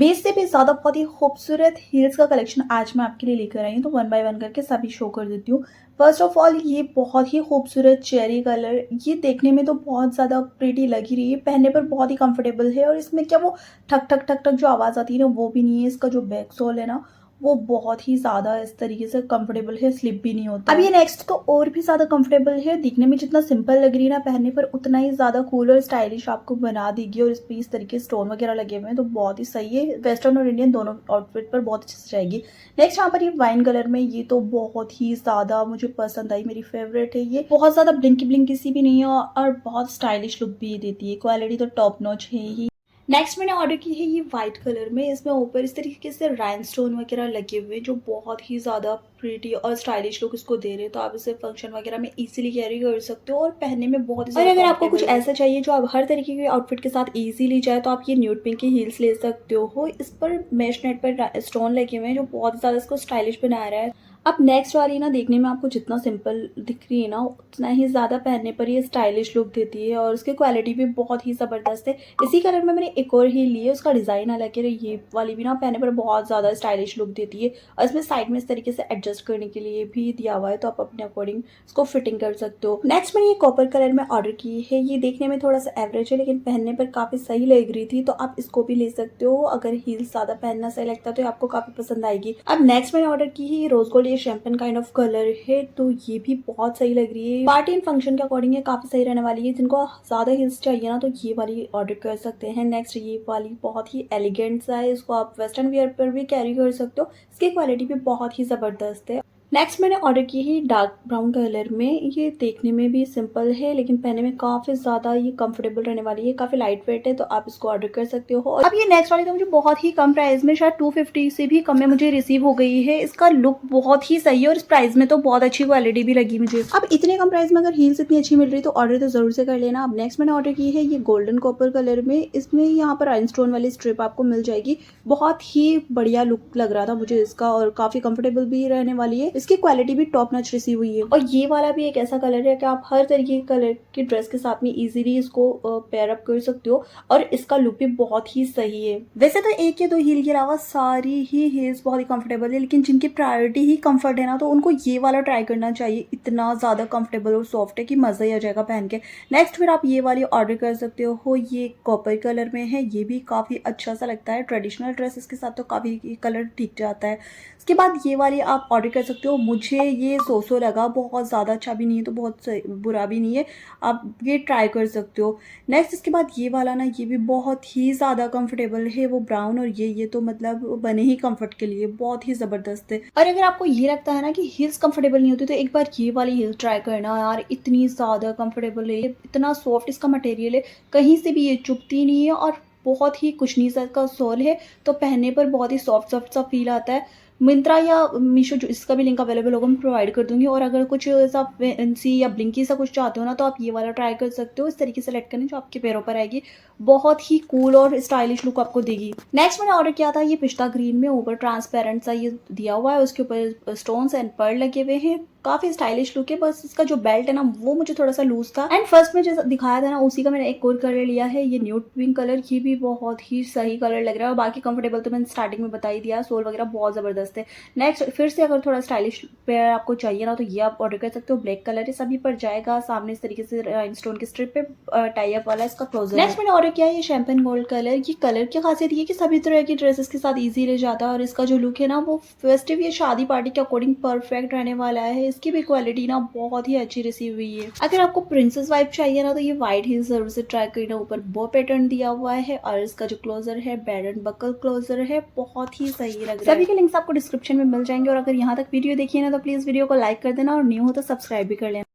20 से भी ज़्यादा बहुत ही खूबसूरत हील्स का कलेक्शन आज मैं आपके लिए लेकर आई हूँ, तो वन बाय वन करके सभी शो कर देती हूँ। फर्स्ट ऑफ ऑल ये बहुत ही खूबसूरत चेरी कलर, ये देखने में तो बहुत ज़्यादा प्रिटी लग ही रही है, पहनने पर बहुत ही कंफर्टेबल है और इसमें क्या वो ठक ठक ठक ठक जो आवाज़ आती है ना वो भी नहीं है। इसका जो बैक सोल है ना वो बहुत ही ज़्यादा इस तरीके से कंफर्टेबल है, स्लिप भी नहीं होता। अब ये नेक्स्ट तो और भी ज़्यादा कंफर्टेबल है, दिखने में जितना सिंपल लग रही है ना पहनने पर उतना ही ज़्यादा कूल और स्टाइलिश आपको बना देगी। और इस पे इस तरीके स्टोन वगैरह लगे हुए हैं तो बहुत ही सही है, वेस्टर्न और इंडियन दोनों आउटफिट पर बहुत अच्छे से जाएगी। नेक्स्ट यहाँ पर ये वाइन कलर में, ये तो बहुत ही ज़्यादा मुझे पसंद आई, मेरी फेवरेट है। ये बहुत ज़्यादा ब्लिंकी ब्लिंकी सी भी नहीं है और बहुत स्टाइलिश लुक भी देती है, क्वालिटी तो टॉप नॉच है ही। नेक्स्ट मैंने ऑर्डर की है ये वाइट कलर में, इसमें ऊपर इस तरीके से राइनस्टोन वगैरह लगे हुए हैं जो बहुत ही ज़्यादा प्रिटी और स्टाइलिश लुक इसको दे रहे हैं। तो आप इसे फंक्शन वगैरह में इजीली कैरी कर सकते हो और पहनने में बहुत ही। और अगर आपको कुछ ऐसा चाहिए जो आप हर तरीके के आउटफिट के साथ इजीली जाए तो आप ये न्यूड पिंक की हील्स ले सकते हो। इस पर मैश नेट पर स्टोन लगे हुए हैं जो बहुत ज़्यादा इसको स्टाइलिश बना रहा है। अब नेक्स्ट वाली ना देखने में आपको जितना सिंपल दिख रही है ना उतना ही ज़्यादा पहनने पर ये स्टाइलिश लुक देती है और उसकी क्वालिटी भी बहुत ही ज़बरदस्त है। इसी कलर में मैंने एक और ही ली है, उसका डिज़ाइन अलग है। ये वाली भी ना पहनने पर बहुत ज़्यादा स्टाइलिश लुक देती है और इसमें साइड में इस तरीके से एडजस्ट करने के लिए भी दिया हुआ है, तो आप अपने अकॉर्डिंग इसको फिटिंग कर सकते हो। नेक्स्ट मैंने ये कॉपर कलर में ऑर्डर की है, ये देखने में थोड़ा सा एवरेज है लेकिन पहनने पर काफ़ी सही लग रही थी, तो आप इसको भी ले सकते हो। अगर हील्स ज़्यादा पहनना सही लगता है तो आपको काफ़ी पसंद आएगी। अब नेक्स्ट मैंने ऑर्डर की है ये रोज गोल्ड, ये शैम्पेन काइंड ऑफ कलर है, तो ये भी बहुत सही लग रही है। पार्टी एंड फंक्शन के अकॉर्डिंग ये काफी सही रहने वाली है। जिनको ज्यादा हिल्स चाहिए ना तो ये वाली ऑर्डर कर सकते हैं। नेक्स्ट ये वाली बहुत ही एलिगेंट सा है, इसको आप वेस्टर्न वियर पर भी कैरी कर सकते हो, इसकी क्वालिटी भी बहुत ही जबरदस्त है। नेक्स्ट मैंने ऑर्डर की है डार्क ब्राउन कलर में, ये देखने में भी सिंपल है लेकिन पहनने में काफ़ी ज़्यादा ये कंफर्टेबल रहने वाली है, काफ़ी लाइट वेट है, तो आप इसको ऑर्डर कर सकते हो। अब ये नेक्स्ट वाली तो मुझे बहुत ही कम प्राइस में, शायद 250 से भी कम में मुझे रिसीव हो गई है। इसका लुक बहुत ही सही है और इस प्राइस में तो बहुत अच्छी क्वालिटी भी लगी मुझे। अब इतने कम प्राइस में अगर हील्स इतनी अच्छी मिल रही तो ऑर्डर तो जरूर से कर लेना। अब नेक्स्ट मैंने ऑर्डर की है ये गोल्डन कॉपर कलर में, इसमें यहाँ पर राइनस्टोन वाली स्ट्रिप आपको मिल जाएगी। बहुत ही बढ़िया लुक लग रहा था मुझे इसका और काफ़ी कंफर्टेबल भी रहने वाली है, इसकी क्वालिटी भी टॉप नॉच रिसीव हुई है। और ये वाला भी एक ऐसा कलर है कि आप हर तरीके के कलर की ड्रेस के साथ में इजीली इसको पेयर अप कर सकते हो और इसका लुक भी बहुत ही सही है। वैसे तो एक या दो हील के अलावा सारी ही हील्स बहुत ही कंफर्टेबल है, लेकिन जिनकी प्रायोरिटी ही कंफर्ट है ना तो उनको ये वाला ट्राई करना चाहिए, इतना ज़्यादा कंफर्टेबल और सॉफ्ट है कि मज़ा ही आ जाएगा पहन के। नेक्स्ट फिर आप ये वाली ऑर्डर कर सकते हो, ये कॉपर कलर में है, ये भी काफ़ी अच्छा सा लगता है, ट्रेडिशनल ड्रेसेस के साथ तो काफ़ी कलर ठीक जाता है। इसके बाद ये वाली आप ऑर्डर कर सकते हो, मुझे ये सो लगा, बहुत ज़्यादा अच्छा भी नहीं है तो बहुत बुरा भी नहीं है, आप ये ट्राई कर सकते हो। नेक्स्ट इसके बाद ये वाला ना, ये भी बहुत ही ज़्यादा कंफर्टेबल है, वो ब्राउन और ये तो मतलब बने ही कंफर्ट के लिए, बहुत ही ज़बरदस्त है। और अगर आपको ये लगता है ना कि हील्स कंफर्टेबल नहीं होती तो एक बार ये वाली हील्स ट्राई करना यार, इतनी ज़्यादा कंफर्टेबल है, इतना सॉफ्ट इसका मटेरियल है, कहीं से भी ये चुभती नहीं है और बहुत ही कुशनी सा का सोल है, तो पहनने पर बहुत ही सॉफ्ट सॉफ्ट सा फील आता है। मिंत्रा या मीशो जो इसका भी लिंक अवेलेबल होगा मैं प्रोवाइड कर दूंगी। और अगर कुछ ऐसा फैंसी या ब्लिंकी सा कुछ चाहते हो ना तो आप ये वाला ट्राई कर सकते हो, इस तरीके से लटकन है जो आपके पैरों पर आएगी, बहुत ही कूल और स्टाइलिश लुक आपको देगी। नेक्स्ट मैंने ऑर्डर किया था ये पिस्ता ग्रीन में, ऊपर ट्रांसपेरेंट सा ये दिया हुआ है, उसके ऊपर स्टोन्स एंड पर्ल लगे हुए हैं, काफी स्टाइलिश लुक है। बस इसका जो बेल्ट है ना वो मुझे थोड़ा सा लूज था, एंड फर्स्ट में जैसा दिखाया था ना उसी का मैंने एक और कलर लिया है, ये न्यूड पिंक कलर, ये भी बहुत ही सही कलर लग रहा है। और बाकी कंफर्टेबल तो मैंने स्टार्टिंग में बता ही दिया, सोल वगैरह बहुत जबरदस्त है। नेक्स्ट फिर से अगर थोड़ा स्टाइलिश पेयर आपको चाहिए ना तो ये आप ऑर्डर कर सकते हो, ब्लैक कलर है, सभी पर जाएगा, सामने इस तरीके से राइनस्टोन की स्ट्रिप पे टाई अप वाला इसका क्लोजर। नेक्स्ट मैंने ऑर्डर किया ये शैम्पेन गोल्ड कलर, ये कलर की खासियत ये कि सभी तरह की ड्रेसेस के साथ इजी ले जाता है और इसका जो लुक है ना वो फेस्टिव या शादी पार्टी के अकॉर्डिंग परफेक्ट रहने वाला है। इसकी भी क्वालिटी ना बहुत ही अच्छी रिसीव हुई है। अगर आपको प्रिंसेस वाइब चाहिए ना तो ये व्हाइट हील्स जरूर से ट्राई करना, ऊपर बो पैटर्न दिया हुआ है और इसका जो क्लोजर है बेड एंड बकल क्लोजर है, बहुत ही सही लग रहा है। सभी के लिंक्स आपको डिस्क्रिप्शन में मिल जाएंगे और अगर यहाँ तक वीडियो देखिए ना तो प्लीज वीडियो को लाइक कर देना और न्यू हो तो सब्सक्राइब भी कर लेना।